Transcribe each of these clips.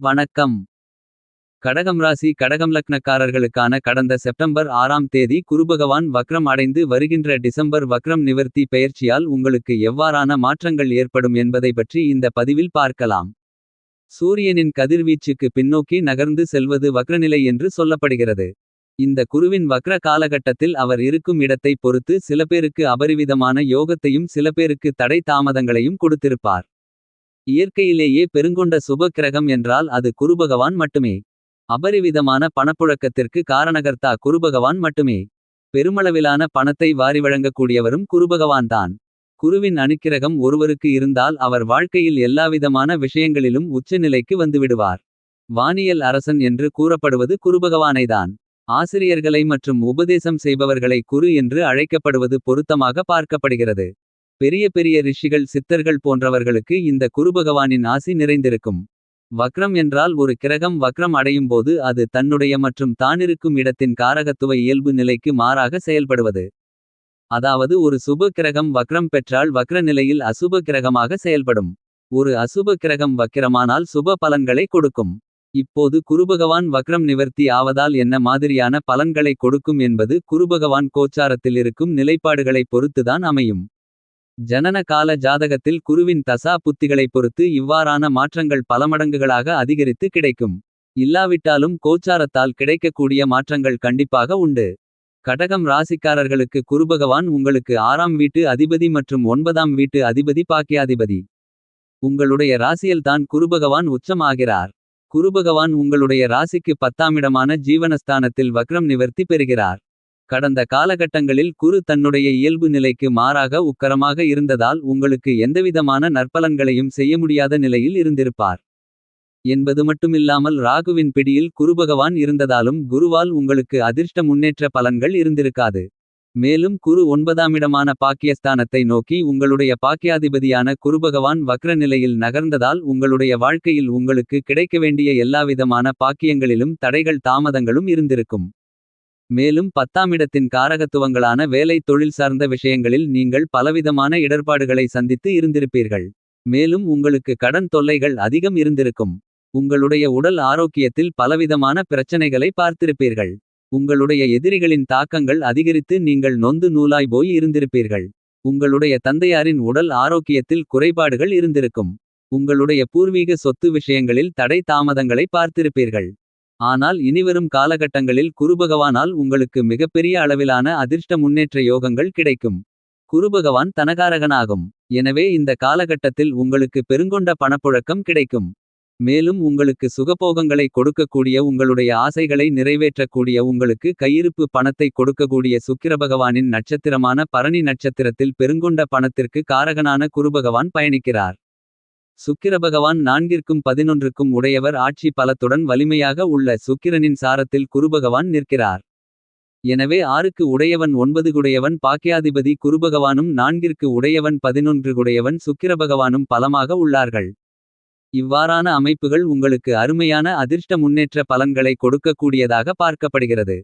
வணக்கம். கடகம் ராசி கடகம் லக்னக்காரர்களுக்கான கடந்த செப்டம்பர் 6ஆம் தேதி குருபகவான் வக்ரம் அடைந்து வருகின்ற டிசம்பர் வக்ரம் நிவர்த்தி பெயர்ச்சியால் உங்களுக்கு எவ்வாறான மாற்றங்கள் ஏற்படும் என்பதை பற்றி இந்த பதிவில் பார்க்கலாம். சூரியனின் கதிர்வீச்சுக்கு பின்னோக்கி நகர்ந்து செல்வது வக்ரநிலை என்று சொல்லப்படுகிறது. இந்த குருவின் வக்ர காலகட்டத்தில் அவர் இருக்கும் இடத்தை பொறுத்து சில பேருக்கு அபரிவிதமான யோகத்தையும் சில பேருக்கு தடை தாமதங்களையும் கொடுத்திருப்பார். இயற்கையிலேயே பெருங்கொண்ட சுப கிரகம் என்றால் அது குருபகவான் மட்டுமே. அபரிவிதமான பணப்புழக்கத்திற்கு காரணகர்த்தா குருபகவான் மட்டுமே. பெருமளவிலான பணத்தை வாரி வழங்கக்கூடியவரும் குருபகவான்தான். குருவின் அனுக்கிரகம் ஒருவருக்கு இருந்தால் அவர் வாழ்க்கையில் எல்லாவிதமான விஷயங்களிலும் உச்சநிலைக்கு வந்துவிடுவார். வானியல் அரசன் என்று கூறப்படுவது குருபகவானைதான். ஆசிரியர்களை மற்றும் உபதேசம் செய்பவர்களை குரு என்று அழைக்கப்படுவது பொருத்தமாக பார்க்கப்படுகிறது. பெரிய பெரிய ரிஷிகள் சித்தர்கள் போன்றவர்களுக்கு இந்த குருபகவானின் ஆசி நிறைந்திருக்கும். வக்ரம் என்றால் ஒரு கிரகம் வக்ரம் அடையும்போது அது தன்னுடைய மற்றும் தானிருக்கும் இடத்தின் காரகத்துவ இயல்பு நிலைக்கு மாறாக செயல்படுவது. அதாவது ஒரு சுப கிரகம் வக்ரம் பெற்றால் வக்ர நிலையில் அசுப கிரகமாக செயல்படும். ஒரு அசுப கிரகம் வக்கிரமானால் சுப பலன்களை கொடுக்கும். இப்போது குருபகவான் வக்ரம் நிவர்த்தி ஆவதால் என்ன மாதிரியான பலன்களை கொடுக்கும் என்பது குருபகவான் கோச்சாரத்தில் இருக்கும் நிலைப்பாடுகளை பொறுத்துதான் அமையும். ஜனன கால ஜாதகத்தில் குருவின் தசா புத்திகளை பொறுத்து இவ்வாறான மாற்றங்கள் பலமடங்குகளாக அதிகரித்து கிடைக்கும். இல்லாவிட்டாலும் கோச்சாரத்தால் கிடைக்கக்கூடிய மாற்றங்கள் கண்டிப்பாக உண்டு. கடகம் ராசிக்காரர்களுக்கு குருபகவான் உங்களுக்கு 6ஆம் வீட்டு அதிபதி மற்றும் 9ஆம் வீட்டு அதிபதி பாக்கியாதிபதி. உங்களுடைய ராசியில்தான் குருபகவான் உச்சம் ஆகிறார். குருபகவான் உங்களுடைய ராசிக்கு 10ஆமிடமான ஜீவனஸ்தானத்தில் வக்ரம் நிவர்த்தி பெறுகிறார். கடந்த காலகட்டங்களில் குரு தன்னுடைய இயல்பு நிலைக்கு மாறாக உக்கரமாக இருந்ததால் உங்களுக்கு எந்தவிதமான நற்பலன்களையும் செய்ய முடியாத நிலையில் இருந்திருப்பார். என்பது மட்டுமில்லாமல் ராகுவின் பிடியில் குருபகவான் இருந்ததாலும் குருவால் உங்களுக்கு அதிர்ஷ்ட முன்னேற்ற பலன்கள் இருந்திருக்காது. மேலும் குரு 9ஆமிடமான பாக்கியஸ்தானத்தை நோக்கி உங்களுடைய பாக்கியாதிபதியான குருபகவான் வக்ர நிலையில் நகர்ந்ததால் உங்களுடைய வாழ்க்கையில் உங்களுக்கு கிடைக்க வேண்டிய எல்லாவிதமான பாக்கியங்களிலும் தடைகள் தாமதங்களும் இருந்திருக்கும். மேலும் 10ஆமிடத்தின் காரகத்துவங்களான வேலை தொழில் சார்ந்த விஷயங்களில் நீங்கள் பலவிதமான இடர்பாடுகளை சந்தித்து இருந்திருப்பீர்கள். மேலும் உங்களுக்கு கடன் தொல்லைகள் அதிகம் இருந்திருக்கும். உங்களுடைய உடல் ஆரோக்கியத்தில் பலவிதமான பிரச்சனைகளை பார்த்திருப்பீர்கள். உங்களுடைய எதிரிகளின் தாக்கங்கள் அதிகரித்து நீங்கள் நொந்து நூலாய் போய் இருந்திருப்பீர்கள். உங்களுடைய தந்தையாரின் உடல் ஆரோக்கியத்தில் குறைபாடுகள் இருந்திருக்கும். உங்களுடைய பூர்வீக சொத்து விஷயங்களில் தடை தாமதங்களை பார்த்திருப்பீர்கள். ஆனால் இனிவரும் காலகட்டங்களில் குருபகவானால் உங்களுக்கு மிகப்பெரிய அளவிலான அதிர்ஷ்ட முன்னேற்ற யோகங்கள் கிடைக்கும். குருபகவான் தனகாரகனாகும். எனவே இந்த காலகட்டத்தில் உங்களுக்கு பெருங்கொண்ட பணப்புழக்கம் கிடைக்கும். மேலும் உங்களுக்கு சுகபோகங்களை கொடுக்கக்கூடிய உங்களுடைய ஆசைகளை நிறைவேற்றக்கூடிய உங்களுக்கு கையிருப்பு பணத்தை கொடுக்கக்கூடிய சுக்கிரபகவானின் நட்சத்திரமான பரணி நட்சத்திரத்தில் பெருங்கொண்ட பணத்திற்கு காரகனான குருபகவான் பயணிக்கிறார். சுக்கிரபகவான் 4ற்கும் 11ற்கும் உடையவர் ஆட்சி பலத்துடன் வலிமையாக உள்ள சுக்கிரனின் சாரத்தில் குருபகவான் நிற்கிறார். எனவே 6க்கு உடையவன் 9குடையவன் பாக்கியாதிபதி குருபகவானும் 4ற்கு உடையவன் 11குடையவன் சுக்கிரபகவானும் பலமாக உள்ளார்கள். இவ்வாறான அமைப்புகள் உங்களுக்கு அருமையான அதிர்ஷ்ட முன்னேற்ற பலன்களை கொடுக்கக்கூடியதாக பார்க்கப்படுகிறது.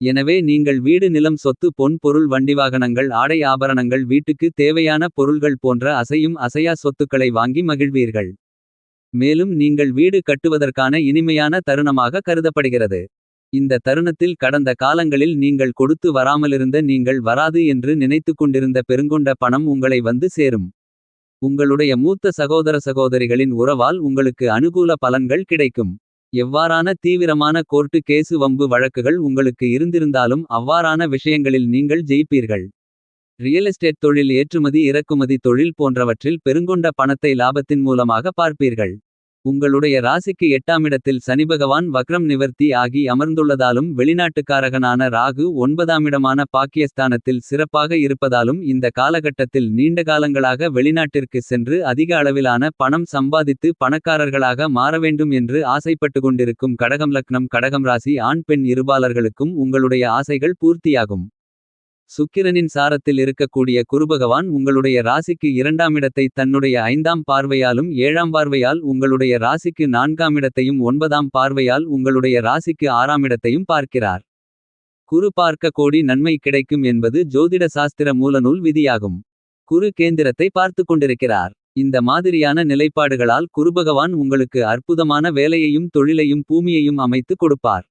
எனவே நீங்கள் வீடு நிலம் சொத்து பொன் பொருள் வண்டிவாகனங்கள் ஆடை ஆபரணங்கள் வீட்டுக்கு தேவையான பொருள்கள் போன்ற அசையும் அசையா சொத்துக்களை வாங்கி மகிழ்வீர்கள். மேலும் நீங்கள் வீடு கட்டுவதற்கான இனிமையான தருணமாக கருதப்படுகிறது. இந்த தருணத்தில் கடந்த காலங்களில் நீங்கள் கொடுத்து வராமலிருந்த நீங்கள் வராது என்று நினைத்துக் கொண்டிருந்த பெருங்கொண்ட பணம் உங்களை வந்து சேரும். உங்களுடைய மூத்த சகோதர சகோதரிகளின் உறவால் உங்களுக்கு அனுகூல பலன்கள் கிடைக்கும். எவ்வாறான தீவிரமான கோர்ட்டு கேசு வம்பு வழக்குகள் உங்களுக்கு இருந்திருந்தாலும் அவ்வாறான விஷயங்களில் நீங்கள் ஜெயிப்பீர்கள். ரியல் எஸ்டேட் தொழில் ஏற்றுமதி இறக்குமதி தொழில் போன்றவற்றில் பெருங்கொண்ட பணத்தை லாபத்தின் மூலமாக பார்ப்பீர்கள். உங்களுடைய ராசிக்கு 8ஆமிடத்தில் சனிபகவான் வக்ரம் நிவர்த்தி ஆகி அமர்ந்துள்ளதாலும் வெளிநாட்டுக்காரகனான ராகு 9ஆமிடமான பாக்கியஸ்தானத்தில் சிறப்பாக இருப்பதாலும் இந்த காலகட்டத்தில் நீண்டகாலங்களாக வெளிநாட்டிற்கு சென்று அதிக அளவிலான பணம் சம்பாதித்து பணக்காரர்களாக மாறவேண்டும் என்று ஆசைப்பட்டு கொண்டிருக்கும் கடகம் லக்னம் கடகம் ராசி ஆண் பெண் இருபாலர்களுக்கும் உங்களுடைய ஆசைகள் பூர்த்தியாகும். சுக்கிரனின் சாரத்தில் இருக்கக்கூடிய குருபகவான் உங்களுடைய ராசிக்கு 2ஆமிடத்தை தன்னுடைய 5ஆம் பார்வையாலும் 7ஆம் பார்வையால் உங்களுடைய ராசிக்கு 4ஆமிடத்தையும் 9ஆம் பார்வையால் உங்களுடைய ராசிக்கு 6ஆமிடத்தையும் பார்க்கிறார். குரு பார்க்க கோடி நன்மை கிடைக்கும் என்பது ஜோதிட சாஸ்திர மூலநூல் விதியாகும். குரு கேந்திரத்தை பார்த்து கொண்டிருக்கிறார். இந்த மாதிரியான நிலைப்பாடுகளால் குருபகவான் உங்களுக்கு அற்புதமான வேலையையும் தொழிலையும் பூமியையும் அமைத்து கொடுப்பார்.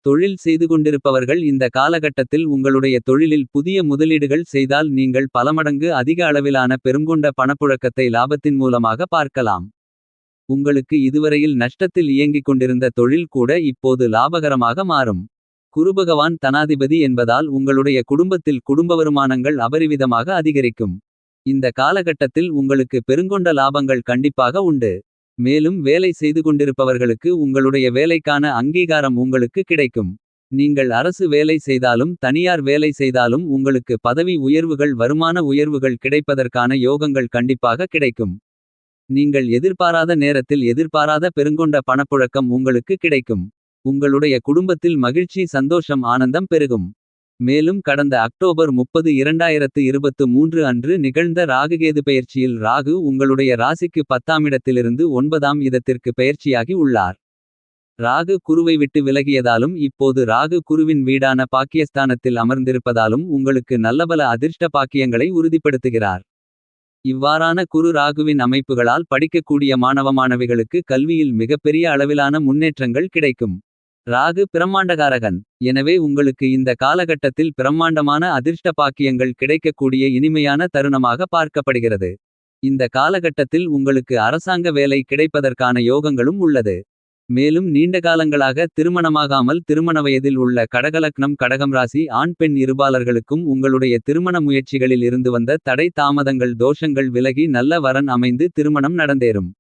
தொழில் செய்து கொண்டிருப்பவர்கள் இந்த காலகட்டத்தில் உங்களுடைய தொழிலில் புதிய முதலீடுகள் செய்தால் நீங்கள் பலமடங்கு அதிக அளவிலான பெருங்கொண்ட பணப்புழக்கத்தை லாபத்தின் மூலமாக பார்க்கலாம். உங்களுக்கு இதுவரையில் நஷ்டத்தில் இயங்கிக் கொண்டிருந்த தொழில் கூட இப்போது லாபகரமாக மாறும். குருபகவான் தனாதிபதி என்பதால் உங்களுடைய குடும்பத்தில் குடும்ப வருமானங்கள் அபரிவிதமாக அதிகரிக்கும். இந்த காலகட்டத்தில் உங்களுக்கு பெருங்கொண்ட லாபங்கள் கண்டிப்பாக உண்டு. மேலும் வேலை செய்து கொண்டிருப்பவர்களுக்கு உங்களுடைய வேலைக்கான அங்கீகாரம் உங்களுக்கு கிடைக்கும். நீங்கள் அரசு வேலை செய்தாலும் தனியார் வேலை செய்தாலும் உங்களுக்கு பதவி உயர்வுகள் வருமான உயர்வுகள் கிடைப்பதற்கான யோகங்கள் கண்டிப்பாக கிடைக்கும். நீங்கள் எதிர்பாராத நேரத்தில் எதிர்பாராத பெருங்கொண்ட பணப்புழக்கம் உங்களுக்கு கிடைக்கும். உங்களுடைய குடும்பத்தில் மகிழ்ச்சி சந்தோஷம் ஆனந்தம் பெருகும். மேலும் கடந்த அக்டோபர் 30 2023 அன்று நிகழ்ந்த ராகுகேது பெயர்ச்சியில் ராகு உங்களுடைய ராசிக்கு 10ஆம் இடத்திலிருந்து 9ஆம் இடத்திற்கு பெயர்ச்சியாகி உள்ளார். ராகு குருவை விட்டு விலகியதாலும் இப்போது ராகு குருவின் வீடான பாக்கியஸ்தானத்தில் அமர்ந்திருப்பதாலும் உங்களுக்கு நல்லபல அதிர்ஷ்ட பாக்கியங்களை உறுதிப்படுத்துகிறார். இவ்வாறான குரு ராகுவின் அமைப்புகளால் படிக்கக்கூடிய மாணவமாணவிகளுக்கு கல்வியில் மிகப்பெரிய அளவிலான முன்னேற்றங்கள் கிடைக்கும். ராகு பிரம்மாண்டகாரகன். எனவே உங்களுக்கு இந்த காலகட்டத்தில் பிரம்மாண்டமான அதிர்ஷ்ட பாக்கியங்கள் கிடைக்கக்கூடிய இனிமையான தருணமாக பார்க்கப்படுகிறது. இந்த காலகட்டத்தில் உங்களுக்கு அரசாங்க வேலை கிடைப்பதற்கான யோகங்களும் உள்ளது. மேலும் நீண்ட காலங்களாக திருமணமாகாமல் திருமண வயதில் உள்ள கடகலக்னம் கடகம் ராசி ஆண் பெண் இருபாலர்களுக்கும் உங்களுடைய திருமண முயற்சிகளில் இருந்து வந்த தடை தாமதங்கள் தோஷங்கள் விலகி நல்ல வரன் அமைந்து திருமணம் நடந்தேறும்.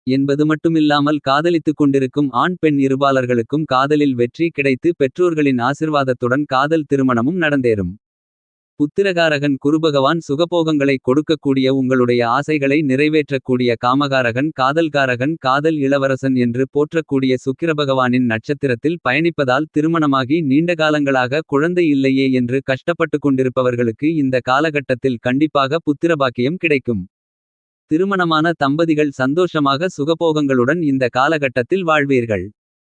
என்பது மட்டுமில்லாமல் காதலித்துக் கொண்டிருக்கும் ஆண் பெண் இருபாலர்களுக்கும் காதலில் வெற்றி கிடைத்து பெற்றோர்களின் ஆசிர்வாதத்துடன் காதல் திருமணமும் நடந்தேறும். புத்திரகாரகன் குருபகவான் சுகபோகங்களை கொடுக்கக்கூடிய உங்களுடைய ஆசைகளை நிறைவேற்றக்கூடிய காமகாரகன் காதல்காரகன் காதல் இளவரசன் என்று போற்றக்கூடிய சுக்கிரபகவானின் நட்சத்திரத்தில் பயணிப்பதால் திருமணமாகி நீண்ட காலங்களாக குழந்தை இல்லையே என்று கஷ்டப்பட்டு கொண்டிருப்பவர்களுக்கு இந்த காலகட்டத்தில் கண்டிப்பாக புத்திரபாக்கியம் கிடைக்கும். திருமணமான தம்பதிகள் சந்தோஷமாக சுகபோகங்களுடன் இந்த காலகட்டத்தில் வாழ்வீர்கள்.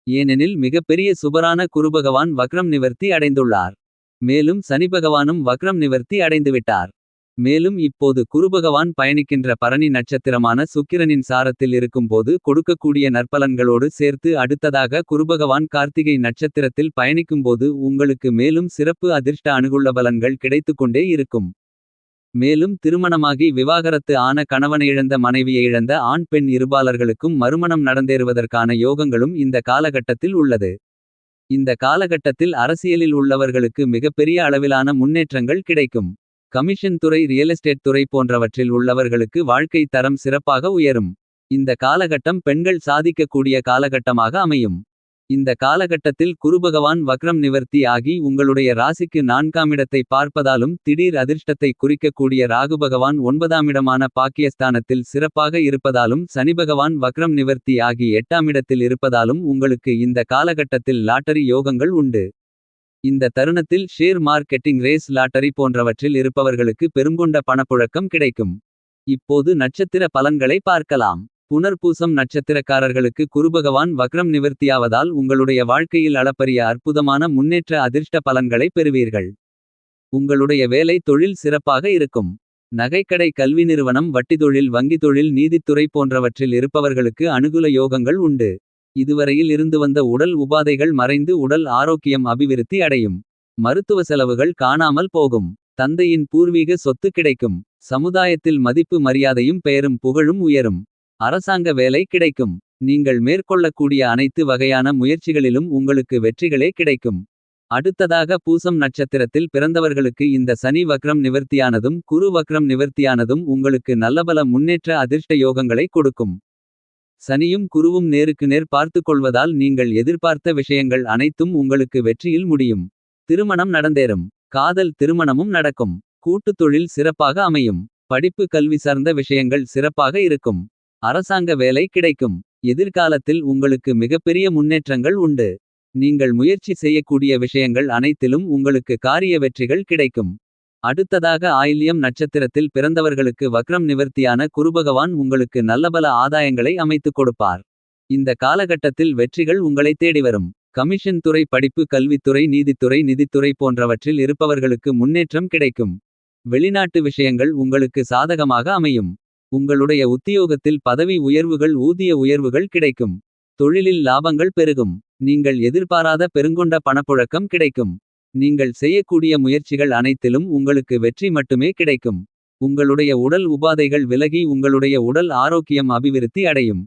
ஏனெனில் மிகப்பெரிய சுபரான குருபகவான் வக்ரம் நிவர்த்தி அடைந்துள்ளார். மேலும் சனிபகவானும் வக்ரம் நிவர்த்தி அடைந்துவிட்டார். மேலும் இப்போது குருபகவான் பயணிக்கின்ற பரணி நட்சத்திரமான சுக்கிரனின் சாரத்தில் இருக்கும்போது கொடுக்கக்கூடிய நற்பலன்களோடு சேர்த்து அடுத்ததாக குருபகவான் கார்த்திகை நட்சத்திரத்தில் பயணிக்கும்போது உங்களுக்கு மேலும் சிறப்பு அதிர்ஷ்ட அனுகூல பலன்கள் கிடைத்துக்கொண்டே இருக்கும். மேலும் திருமணமாகி விவாகரத்து ஆன கணவனை இழந்த மனைவியை இழந்த ஆண் பெண் இருபாலர்களுக்கும் மறுமணம் நடந்தேறுவதற்கான யோகங்களும் இந்த காலகட்டத்தில் உள்ளது. இந்த காலகட்டத்தில் அரசியலில் உள்ளவர்களுக்கு மிகப்பெரிய அளவிலான முன்னேற்றங்கள் கிடைக்கும். கமிஷன் துறை ரியல் எஸ்டேட் துறை போன்றவற்றில் உள்ளவர்களுக்கு வாழ்க்கை தரம் சிறப்பாக உயரும். இந்த காலகட்டம் பெண்கள் சாதிக்கக்கூடிய காலகட்டமாக அமையும். இந்த காலகட்டத்தில் குருபகவான் வக்ரம் நிவர்த்தி ஆகி உங்களுடைய ராசிக்கு 4ஆம் இடத்தை பார்ப்பதாலும் திடீர் அதிர்ஷ்டத்தை குறிக்கக்கூடிய ராகுபகவான் 9ஆம் இடமான பாக்கியஸ்தானத்தில் சிறப்பாக இருப்பதாலும் சனிபகவான் வக்ரம் நிவர்த்தி ஆகி 8ஆம் இடத்தில் இருப்பதாலும் உங்களுக்கு இந்த காலகட்டத்தில் லாட்டரி யோகங்கள் உண்டு. இந்த தருணத்தில் ஷேர் மார்க்கெட்டிங் ரேஸ் லாட்டரி போன்றவற்றில் இருப்பவர்களுக்கு பெருங்கொண்ட பணப்புழக்கம் கிடைக்கும். இப்போது நட்சத்திர பலன்களை பார்க்கலாம். புனர்பூசம் நட்சத்திரக்காரர்களுக்கு குருபகவான் வக்ரம் நிவர்த்தியாவதால் உங்களுடைய வாழ்க்கையில் அளப்பரிய அற்புதமான முன்னேற்ற அதிர்ஷ்ட பலன்களை பெறுவீர்கள். உங்களுடைய வேலை தொழில் சிறப்பாக இருக்கும். நகைக்கடை கல்வி நிறுவனம் வட்டி தொழில் வங்கி தொழில் நீதித்துறை போன்றவற்றில் இருப்பவர்களுக்கு அனுகூல யோகங்கள் உண்டு. இதுவரையில் இருந்து வந்த உடல் உபாதைகள் மறைந்து உடல் ஆரோக்கியம் அபிவிருத்தி அடையும். மருத்துவ செலவுகள் காணாமல் போகும். தந்தையின் பூர்வீக சொத்து கிடைக்கும். சமுதாயத்தில் மதிப்பு மரியாதையும் பெயரும் புகழும் உயரும். அரசாங்க வேலை கிடைக்கும். நீங்கள் மேற்கொள்ளக்கூடிய அனைத்து வகையான முயற்சிகளிலும் உங்களுக்கு வெற்றிகளே கிடைக்கும். அடுத்ததாக பூசம் நட்சத்திரத்தில் பிறந்தவர்களுக்கு இந்த சனி வக்ரம் நிவர்த்தியானதும் குரு வக்ரம் நிவர்த்தியானதும் உங்களுக்கு நல்லபல முன்னேற்ற அதிர்ஷ்ட யோகங்களை கொடுக்கும். சனியும் குருவும் நேருக்கு நேர் பார்த்துக் கொள்வதால் நீங்கள் எதிர்பார்த்த விஷயங்கள் அனைத்தும் உங்களுக்கு வெற்றியில் முடியும். திருமணம் நடந்தேறும். காதல் திருமணமும் நடக்கும். கூட்டுத் தொழில் சிறப்பாக அமையும். படிப்பு கல்வி சார்ந்த விஷயங்கள் சிறப்பாக இருக்கும். அரசாங்க வேலை கிடைக்கும். எதிர்காலத்தில் உங்களுக்கு மிகப்பெரிய முன்னேற்றங்கள் உண்டு. நீங்கள் முயற்சி செய்யக்கூடிய விஷயங்கள் அனைத்திலும் உங்களுக்கு காரிய வெற்றிகள் கிடைக்கும். அடுத்ததாக ஆயில்யம் நட்சத்திரத்தில் பிறந்தவர்களுக்கு வக்ரம் நிவர்த்தியான குருபகவான் உங்களுக்கு நல்லபல ஆதாயங்களை அமைத்துக் கொடுப்பார். இந்த காலகட்டத்தில் வெற்றிகள் உங்களை தேடி வரும். கமிஷன் துறை படிப்பு கல்வித்துறை நீதித்துறை நிதித்துறை போன்றவற்றில் இருப்பவர்களுக்கு முன்னேற்றம் கிடைக்கும். வெளிநாட்டு விஷயங்கள் உங்களுக்கு சாதகமாக அமையும். உங்களுடைய உத்தியோகத்தில் பதவி உயர்வுகள் ஊதிய உயர்வுகள் கிடைக்கும். தொழிலில் லாபங்கள் பெருகும். நீங்கள் எதிர்பாராத பெருங்கொண்ட பணப்புழக்கம் கிடைக்கும். நீங்கள் செய்யக்கூடிய முயற்சிகள் அனைத்திலும் உங்களுக்கு வெற்றி மட்டுமே கிடைக்கும். உங்களுடைய உடல் உபாதைகள் விலகி உங்களுடைய உடல் ஆரோக்கியம் அபிவிருத்தி அடையும்.